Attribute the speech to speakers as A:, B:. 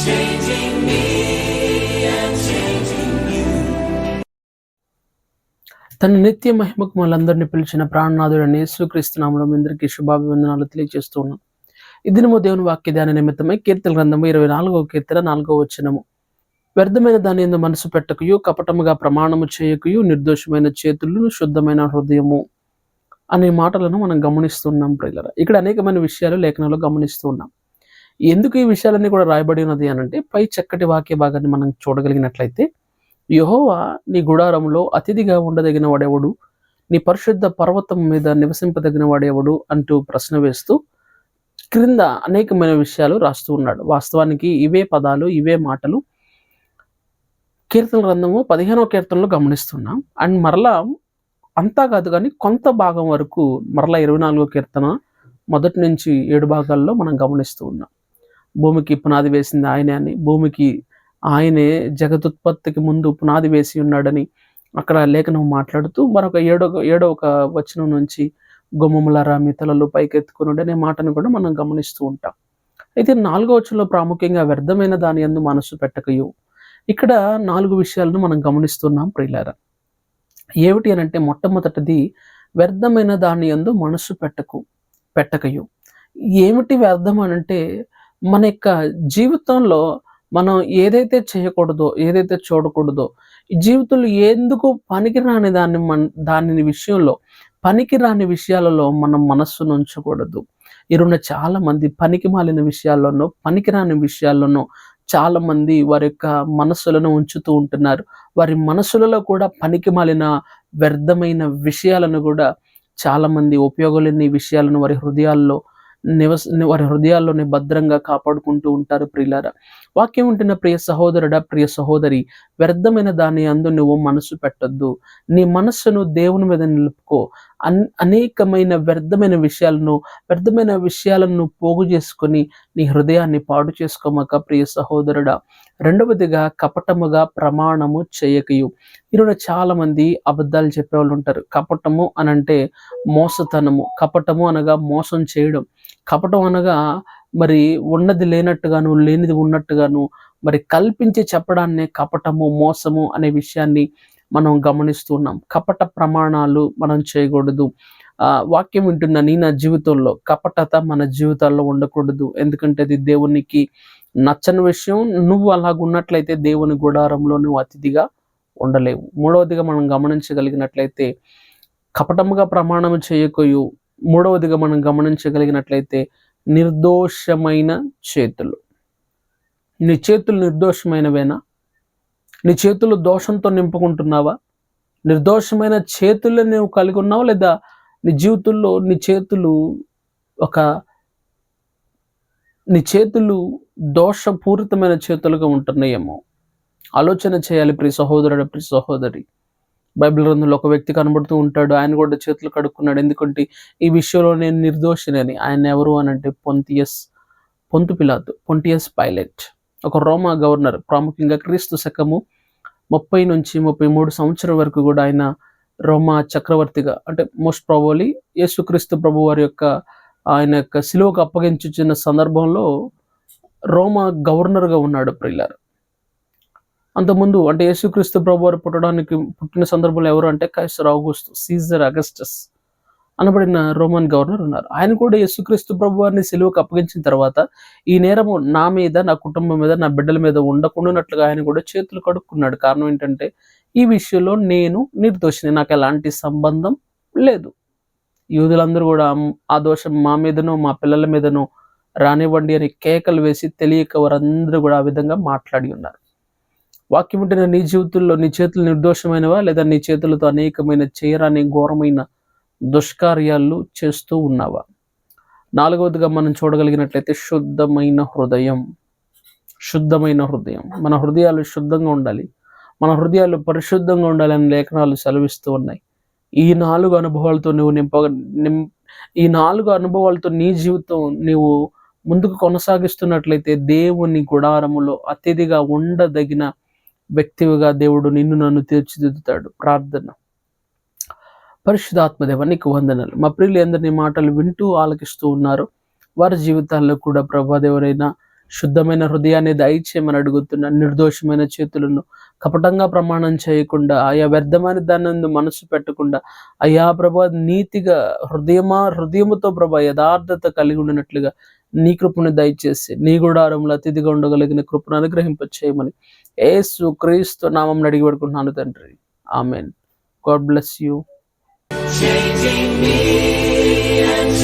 A: changing me and changing you.
B: తన నిత్య మహిమకు మనందరినీ పిలిచిన ప్రాణనాథుడైన యేసుక్రీస్తు నామములో మీ అందరికీ శుభాభివందనాలు తెలియజేస్తూ ఉన్నాం. ఈ దినము దేవుని వాక్య ధ్యాన నిమిత్తమై కీర్తన గ్రంథము 24వ కీర్తన 4వ వచనము. వ్యర్థమైన దాని యందు మనసు పెట్టకయు, కపటముగా ప్రమాణము చేయకయు, నిర్దోషమైన చేతులను, శుద్ధమైన హృదయము అనే మాటలను మనం గమనిస్తున్నాం ప్రియులారా. ఇక్కడ అనేకమైన విషయాలు లేఖనంలో గమనిస్తూ ఉన్నాం. ఎందుకు ఈ విషయాలన్నీ కూడా రాయబడి ఉన్నది అనంటే, పై చక్కటి వాక్య భాగాన్ని మనం చూడగలిగినట్లయితే, యెహోవా నీ గుడారంలో అతిథిగా ఉండదగిన వాడెవడు, నీ పరిశుద్ధ పర్వతం మీద నివసింపదగిన వాడెవడు అంటూ ప్రశ్న వేస్తూ క్రింద అనేకమైన విషయాలు రాస్తూ ఉన్నాడు. వాస్తవానికి ఇవే పదాలు, ఇవే మాటలు కీర్తన గ్రంథము 15వ కీర్తనలో గమనిస్తున్నాం. అండ్ మరలా అంతా కాదు కానీ కొంత భాగం వరకు మరలా 24వ కీర్తన మొదటి నుంచి 7 భాగాల్లో మనం గమనిస్తూ ఉన్నాం. భూమికి పునాది వేసింది ఆయనే అని, భూమికి ఆయనే జగదుత్పత్తికి ముందు పునాది వేసి ఉన్నాడని అక్కడ లేఖనం మాట్లాడుతూ మరొక ఏడవ వచనం నుంచి గుమ్మములారా మీ తలలు పైకెత్తుకునుడి అనే మాటను కూడా మనం గమనిస్తూ ఉంటాం. అయితే 4వ వచనంలో ప్రాముఖ్యంగా వ్యర్థమైన దాని యందు మనసు పెట్టకయు. ఇక్కడ 4 విషయాలను మనం గమనిస్తున్నాం ప్రియులారా. ఏమిటి అనంటే, మొట్టమొదటిది వ్యర్థమైన దాని యందు మనసు పెట్టకయు. ఏమిటి వ్యర్థం అనంటే, మన యొక్క జీవితంలో మనం ఏదైతే చేయకూడదో, ఏదైతే చూడకూడదో, ఈ జీవితంలో ఎందుకు పనికిరాని దాని విషయంలో, పనికిరాని విషయాలలో మనం మనస్సును ఉంచకూడదు. ఈరోజు చాలా మంది పనికి మాలిన విషయాల్లోనో, పనికిరాని విషయాల్లోనో చాలా మంది వారి యొక్క మనస్సులను ఉంచుతూ ఉంటున్నారు. వారి మనస్సులలో కూడా పనికి మాలిన వ్యర్థమైన విషయాలను కూడా చాలా మంది ఉపయోగం లేని విషయాలను వారి హృదయాల్లోనే భద్రంగా కాపాడుకుంటూ ఉంటారు ప్రియులారా. వాక్యం ఉంటున్న ప్రియ సహోదరుడా, ప్రియ సహోదరి, వ్యర్థమైన దాని అందు నువ్వు మనసు పెట్టొద్దు. నీ మనస్సును దేవుని మీద నిలుపుకో. అనేకమైన వ్యర్థమైన విషయాలను పోగు చేసుకొని నీ హృదయాన్ని పాడు చేసుకోమాక ప్రియ సహోదరుడా. రెండవదిగా కపటముగా ప్రమాణము చేయకయు. ఈరోజు చాలా మంది అబద్ధాలు చెప్పేవాళ్ళు ఉంటారు. కపటము అనంటే మోసతనము, కపటము అనగా మోసం చేయడం, కపటం అనగా మరి ఉన్నది లేనట్టుగాను, లేనిది ఉన్నట్టుగాను మరి కల్పించి చెప్పడాన్నే కపటము, మోసము అనే విషయాన్ని మనం గమనిస్తున్నాం. కపట ప్రమాణాలు మనం చేయకూడదు. వాక్యం వింటున్న నా జీవితంలో కపటత మన జీవితాల్లో ఉండకూడదు. ఎందుకంటే అది దేవునికి నచ్చని విషయం. నువ్వు అలాగున్నట్లయితే దేవుని గుడారంలో నువ్వు అతిథిగా ఉండలేవు. మూడవదిగా మనం గమనించగలిగినట్లయితే కపటముగా ప్రమాణము చేయకయు. మూడవదిగా మనం గమనించగలిగినట్లయితే నిర్దోషమైన చేతులు. నీ చేతులు నిర్దోషమైనవేనా? నీ చేతులు దోషంతో నింపుకుంటున్నావా? నిర్దోషమైన చేతులను నువ్వు కలిగి ఉన్నావా? లేదా నీ జీవితంలో నీ చేతులు దోషపూరితమైన చేతులుగా ఉంటున్నాయేమో ఆలోచన చేయాలి ప్రియ సహోదరుడు, ప్రియ సహోదరి. బైబిల్ గ్రంథంలో ఒక వ్యక్తి కనబడుతూ ఉంటాడు. ఆయన కూడా చేతులు కడుక్కున్నాడు. ఎందుకంటే ఈ విషయంలో నేను నిర్దోషినని. ఆయన ఎవరు అనంటే పొంటియస్ పైలట్, ఒక రోమా గవర్నర్. ప్రాముఖ్యంగా క్రీస్తు శకము 30 నుంచి 33 సంవత్సరం వరకు కూడా ఆయన రోమా చక్రవర్తిగా, అంటే మోస్ట్ ప్రాబబ్లీ యేసుక్రీస్తు ప్రభు వారి యొక్క ఆయన యొక్క శిలువకు అప్పగించుచున్న సందర్భంలో రోమా గవర్నర్గా ఉన్నాడు ప్రియులారా. అంతకుముందు అంటే యేసుక్రీస్తు ప్రభు వారు పుట్టిన సందర్భంలో ఎవరు అంటే కైసర్ ఆగస్టు, సీజర్ అగస్టస్ అనబడిన రోమన్ గవర్నర్ ఉన్నారు. ఆయన కూడా యేసుక్రీస్తు ప్రభు వారిని సిలువకు అప్పగించిన తర్వాత ఈ నేరము నా మీద, నా కుటుంబం మీద, నా బిడ్డల మీద ఉండకుండానట్లుగా ఆయన కూడా చేతులు కడుక్కున్నాడు. కారణం ఏంటంటే, ఈ విషయంలో నేను నిర్దోషిని, నాకు ఎలాంటి సంబంధం లేదు. యూదులందరూ కూడా ఆ దోషం మా మీదనో మా పిల్లల మీదనో రానివ్వండి అని కేకలు వేసి తెలియక వారందరూ కూడా ఆ విధంగా మాట్లాడి ఉన్నారు. వాక్యం ఉంటున్న నీ జీవితంలో నీ చేతులు నిర్దోషమైనవా, లేదా నీ చేతులతో అనేకమైన చేయరాని ఘోరమైన దుష్కార్యాలు చేస్తూ ఉన్నావా? 4వదిగా మనం చూడగలిగినట్లయితే శుద్ధమైన హృదయం. మన హృదయాలు శుద్ధంగా ఉండాలి, మన హృదయాలు పరిశుద్ధంగా ఉండాలని లేఖనాలు సెలవిస్తూ ఉన్నాయి. ఈ 4 అనుభవాలతో ఈ 4 అనుభవాలతో నీ జీవితం నీవు ముందుకు కొనసాగిస్తున్నట్లయితే దేవుని గుడారములో అతిథిగా ఉండదగిన వ్యక్తివిగా దేవుడు నన్ను తీర్చిదిద్దుతాడు. ప్రార్థన. పరిశుద్ధాత్మదేవ నీకు వందనాలు. మా ప్రియులు అందరినీ మాటలు వింటూ ఆలకిస్తూ ఉన్నారు. వారి జీవితాల్లో కూడా ప్రభా దేవుడైనా శుద్ధమైన హృదయాన్ని దయచేయమని అడుగుతున్నాను. నిర్దోషమైన చేతులను కపటంగా ప్రమాణం చేయకుండా, ఆయా వ్యర్థమైన దాని మనసు పెట్టకుండా, అయ్యా ప్రభా నీతిగా హృదయముతో ప్రభా యథార్థత కలిగి ఉండినట్లుగా నీ కృపను దయచేసి నీ గుడారంలో అతిథిగా ఉండగలిగిన కృపను అనుగ్రహింపచేయమని యేసు క్రీస్తు నామం అడిగి పెడుకుంటున్నాను తండ్రి. Amen. God bless you.
A: changing me and